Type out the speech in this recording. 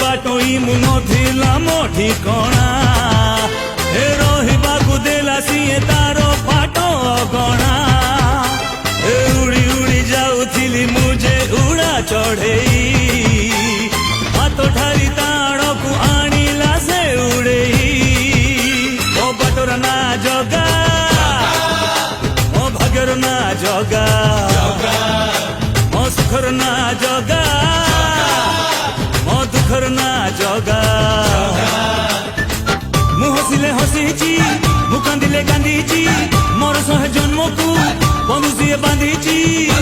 ବାଟୋଇ ମୁଁ ନଥିଲା ମୋ ଠିକଣା ଏ ରହିବାକୁ ଦେଲା ସିଏ ତାର ପାଟ ଅଗଣା ଏ ଉଡ଼ି ଉଡ଼ି ଯାଉଥିଲି ମୁଁ ଯେ ଉଡ଼ା ଚଢ଼େଇ ହାତ ଠାରି ତାଣକୁ ଆଣିଲା ସେ ଉଡ଼େଇ ମୋ ବାଟର ନା ଜଗା ମୋ ଭାଗ୍ୟର ନା ଜଗା ମୋ ସୁଖର ନା ଜଗା ମୋ ଦୁଃଖର ନା ଜଗା ମୁଁ ହସିଲେ ହସିଛି ମୁଁ କାନ୍ଦିଲେ କାନ୍ଦିଛି ମୋର ଶହେ ଜନ୍ମକୁ ବନ୍ଧୁ ସିଏ ବାନ୍ଧିଛି।